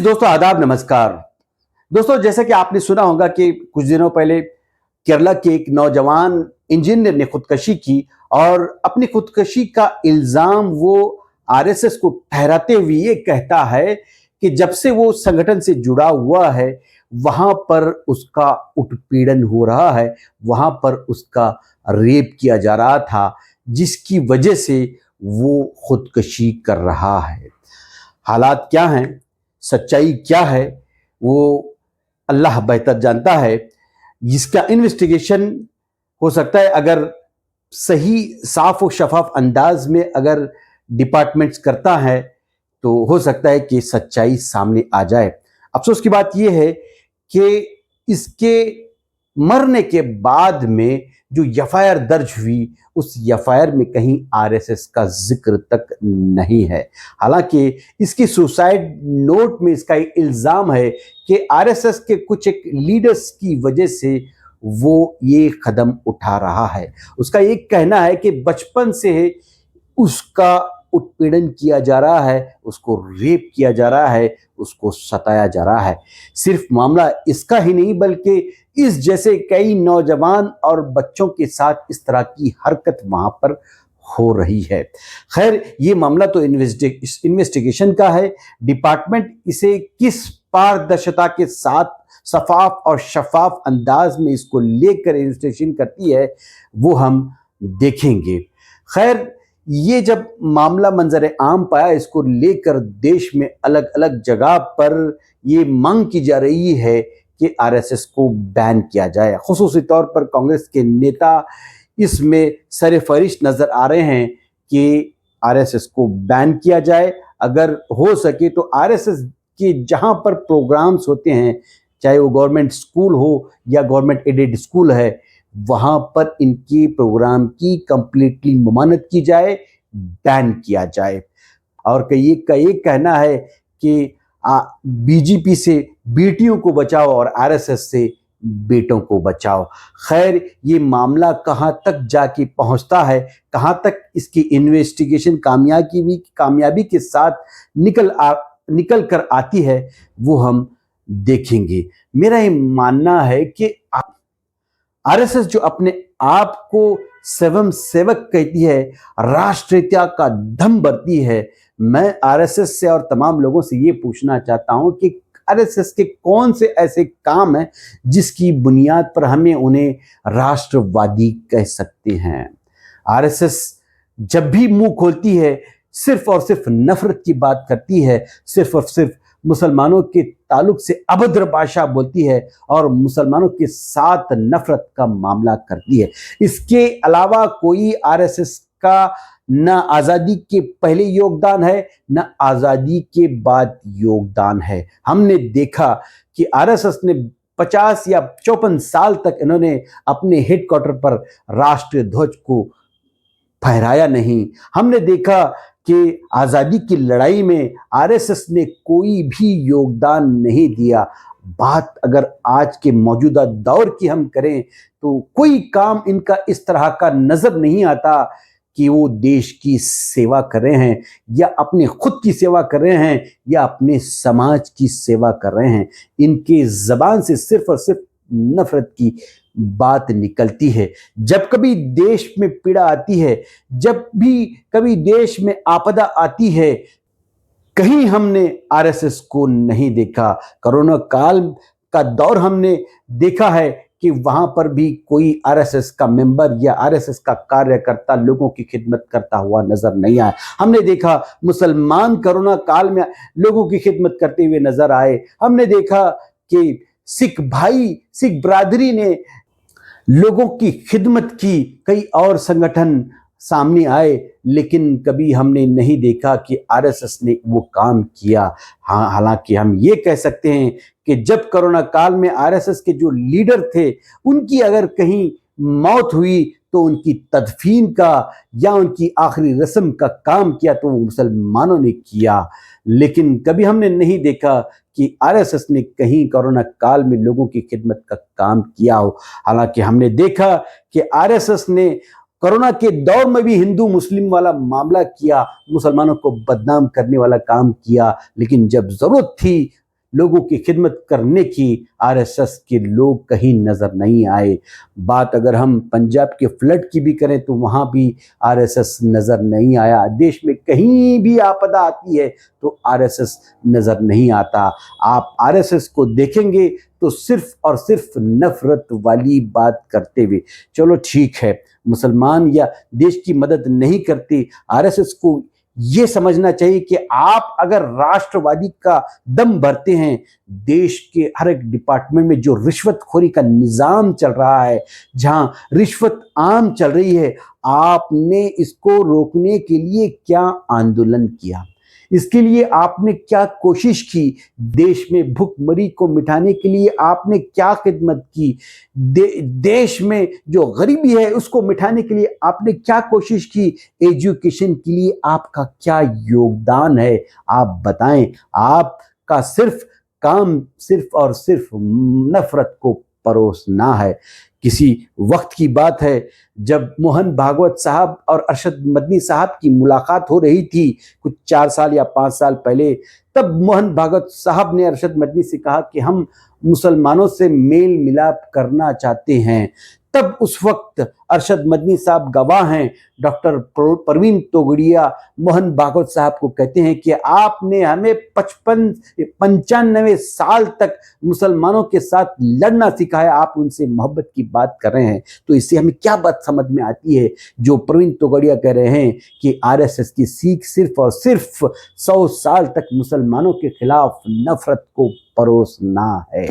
दोस्तों आदाब नमस्कार। दोस्तों जैसा कि आपने सुना होगा कि कुछ दिनों पहले केरला के एक नौजवान इंजीनियर ने खुदकुशी की और अपनी खुदकुशी का इल्जाम वो आरएसएस को ठहराते हुए ये कहता है कि जब से वो संगठन से जुड़ा हुआ है वहां पर उसका उत्पीड़न हो रहा है, वहां पर उसका रेप किया जा रहा था, जिसकी वजह से वो खुदकुशी कर रहा है। हालात क्या हैं, सच्चाई क्या है, वो अल्लाह बेहतर जानता है। इसका इन्वेस्टिगेशन हो सकता है अगर सही साफ और शफाफ अंदाज में अगर डिपार्टमेंट्स करता है तो हो सकता है कि सच्चाई सामने आ जाए। अफसोस की बात यह है कि इसके मरने के बाद में जो एफआईआर दर्ज हुई उस एफआईआर में कहीं आरएसएस का जिक्र तक नहीं है। हालांकि इसकी सुसाइड नोट में इसका एक इल्जाम है कि आरएसएस के कुछ एक लीडर्स की वजह से वो ये कदम उठा रहा है। उसका ये कहना है कि बचपन से उसका उत्पीड़न किया जा रहा है, उसको रेप किया जा रहा है, उसको सताया जा रहा है। सिर्फ मामला इसका ही नहीं बल्कि इस जैसे कई नौजवान और बच्चों के साथ इस तरह की हरकत वहां पर हो रही है। खैर, ये मामला तो इन्वेस्टिगेशन का है। डिपार्टमेंट इसे किस पारदर्शिता के साथ सफाफ और शफाफ अंदाज में इसको लेकर इन्वेस्टिगेशन करती है वो हम देखेंगे। खैर, ये जब मामला मंजर आम पाया, इसको लेकर देश में अलग अलग जगह पर ये मांग की जा रही है कि आरएसएस को बैन किया जाए। खुसूसी तौर पर कांग्रेस के नेता इसमें सरफहरिस्त नजर आ रहे हैं कि आरएसएस को बैन किया जाए। अगर हो सके तो आरएसएस के जहां पर प्रोग्राम्स होते हैं, चाहे वो गवर्नमेंट स्कूल हो या गवर्नमेंट एडेड स्कूल है, वहां पर इनके प्रोग्राम की कंप्लीटली ममानत की जाए, बैन किया जाए। और का ये कहना है कि बीजेपी से बेटियों को बचाओ और आरएसएस से बेटों को बचाओ। खैर, ये मामला कहां तक जाके पहुंचता है, कहां तक इसकी इन्वेस्टिगेशन कामयाबी के साथ निकल कर आती है, वो हम देखेंगे। मेरा ये मानना है कि आरएसएस जो अपने आप को स्वयं सेवक कहती है, राष्ट्रीयता का दम भरती है, मैं आरएसएस से और तमाम लोगों से ये पूछना चाहता हूं कि आरएसएस के कौन से ऐसे काम हैं जिसकी बुनियाद पर हमें उन्हें राष्ट्रवादी कह सकते हैं। आरएसएस जब भी मुंह खोलती है सिर्फ और सिर्फ नफरत की बात करती है, सिर्फ और सिर्फ मुसलमानों के ताल्लुक से अभद्र भाषा बोलती है और मुसलमानों के साथ नफरत का मामला करती है। इसके अलावा कोई आरएसएस का न आज़ादी के पहले योगदान है न आज़ादी के बाद योगदान है। हमने देखा कि आरएसएस ने 50 या 54 साल तक इन्होंने अपने हेडक्वार्टर पर राष्ट्रीय ध्वज को फहराया नहीं। हमने देखा कि आज़ादी की लड़ाई में आरएसएस ने कोई भी योगदान नहीं दिया। बात अगर आज के मौजूदा दौर की हम करें तो कोई काम इनका इस तरह का नजर नहीं आता कि वो देश की सेवा कर रहे हैं या अपने खुद की सेवा कर रहे हैं या अपने समाज की सेवा कर रहे हैं। इनके ज़बान से सिर्फ और सिर्फ नफरत की बात निकलती है। जब कभी देश में पीड़ा आती है, जब भी कभी देश में आपदा आती है, कहीं हमने आरएसएस को नहीं देखा। कोरोना काल का दौर हमने देखा है कि वहां पर भी कोई आरएसएस का मेंबर या आरएसएस का कार्यकर्ता लोगों की खिदमत करता हुआ नजर नहीं आया। हमने देखा मुसलमान कोरोना काल में लोगों की खिदमत करते हुए नजर आए। हमने देखा कि सिख बरादरी ने लोगों की खिदमत की, कई और संगठन सामने आए, लेकिन कभी हमने नहीं देखा कि आरएसएस ने वो काम किया। हाँ, हालांकि हम ये कह सकते हैं कि जब कोरोना काल में आरएसएस के जो लीडर थे उनकी अगर कहीं मौत हुई तो उनकी तदफीन का या उनकी आखिरी रस्म का काम किया तो वो मुसलमानों ने किया। लेकिन कभी हमने नहीं देखा कि आरएसएस ने कहीं कोरोना काल में लोगों की खिदमत का काम किया हो। हालांकि हमने देखा कि आरएसएस ने कोरोना के दौर में भी हिंदू मुस्लिम वाला मामला किया, मुसलमानों को बदनाम करने वाला काम किया, लेकिन जब जरूरत थी लोगों की खिदमत करने की आरएसएस के लोग कहीं नजर नहीं आए। बात अगर हम पंजाब के फ्लड की भी करें तो वहां भी आरएसएस नजर नहीं आया। देश में कहीं भी आपदा आती है तो आरएसएस नजर नहीं आता। आप आरएसएस को देखेंगे तो सिर्फ और सिर्फ नफरत वाली बात करते हुए। चलो ठीक है, मुसलमान या देश की मदद नहीं करते, आरएसएस को यह समझना चाहिए कि आप अगर राष्ट्रवादी का दम भरते हैं, देश के हर एक डिपार्टमेंट में जो रिश्वतखोरी का निजाम चल रहा है, जहां रिश्वत आम चल रही है, आपने इसको रोकने के लिए क्या आंदोलन किया? इसके लिए आपने क्या कोशिश की? देश में भुखमरी को मिटाने के लिए आपने क्या खिदमत की? देश में जो गरीबी है उसको मिटाने के लिए आपने क्या कोशिश की? एजुकेशन के लिए आपका क्या योगदान है? आप बताएं। आपका सिर्फ काम सिर्फ और सिर्फ नफरत को परोसना है। किसी वक्त की बात है जब मोहन भागवत साहब और अरशद मदनी साहब की मुलाकात हो रही थी, कुछ 4 साल या 5 साल पहले। तब मोहन भागवत साहब ने अरशद मदनी से कहा कि हम मुसलमानों से मेल मिलाप करना चाहते हैं। तब उस वक्त अरशद मदनी साहब गवाह हैं, डॉक्टर परवीन तोगड़िया मोहन भागवत साहब को कहते हैं कि आपने हमें 95 साल तक मुसलमानों के साथ लड़ना सिखाया, आप उनसे मोहब्बत की बात कर रहे हैं। तो इससे हमें क्या बात समझ में आती है जो परवीन तोगड़िया कह रहे हैं कि आरएसएस की सीख सिर्फ और सिर्फ 100 साल तक मुसलमानों के खिलाफ नफरत को परोसना है।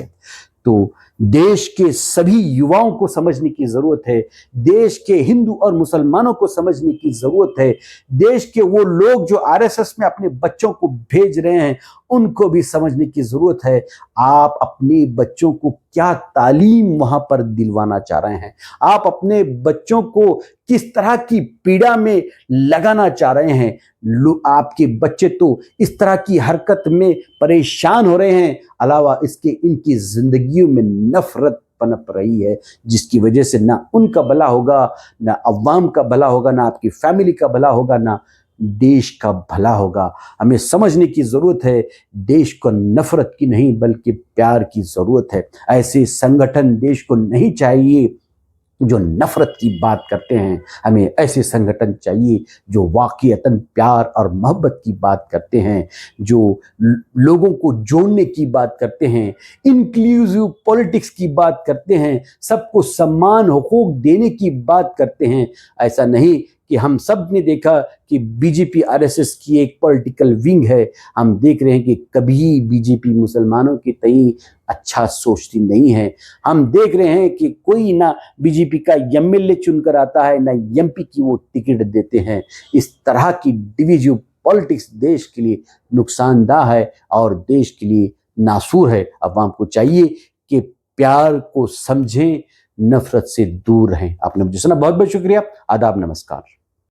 तो देश के सभी युवाओं को समझने की जरूरत है, देश के हिंदू और मुसलमानों को समझने की जरूरत है, देश के वो लोग जो आरएसएस में अपने बच्चों को भेज रहे हैं उनको भी समझने की जरूरत है। आप अपने बच्चों को क्या तालीम वहां पर दिलवाना चाह रहे हैं? आप अपने बच्चों को किस तरह की पीड़ा में लगाना चाह रहे हैं? आपके बच्चे तो इस तरह की हरकत में परेशान हो रहे हैं, अलावा इसके इनकी जिंदगियों में नफरत पनप रही है, जिसकी वजह से ना उनका भला होगा, ना अवाम का भला होगा, ना आपकी फैमिली का भला होगा, ना देश का भला होगा। हमें समझने की जरूरत है, देश को नफरत की नहीं बल्कि प्यार की जरूरत है। ऐसे संगठन देश को नहीं चाहिए जो नफरत की बात करते हैं। हमें ऐसे संगठन चाहिए जो वाकईतन प्यार और मोहब्बत की बात करते हैं, जो लोगों को जोड़ने की बात करते हैं, इंक्लूसिव पॉलिटिक्स की बात करते हैं, सबको समान हुकूक देने की बात करते हैं। ऐसा नहीं कि हम सब ने देखा कि बीजेपी आरएसएस की एक पॉलिटिकल विंग है। हम देख रहे हैं कि कभी बीजेपी मुसलमानों के तई अच्छा सोचती नहीं है। हम देख रहे हैं कि कोई ना बीजेपी का एमएलए चुनकर आता है, ना एमपी की वो टिकट देते हैं। इस तरह की डिविजिव पॉलिटिक्स देश के लिए नुकसानदाह है और देश के लिए नासूर है। अवाम को चाहिए कि प्यार को समझें, नफरत से दूर रहें। आपने मुझे सुना, बहुत बहुत शुक्रिया। आदाब, नमस्कार।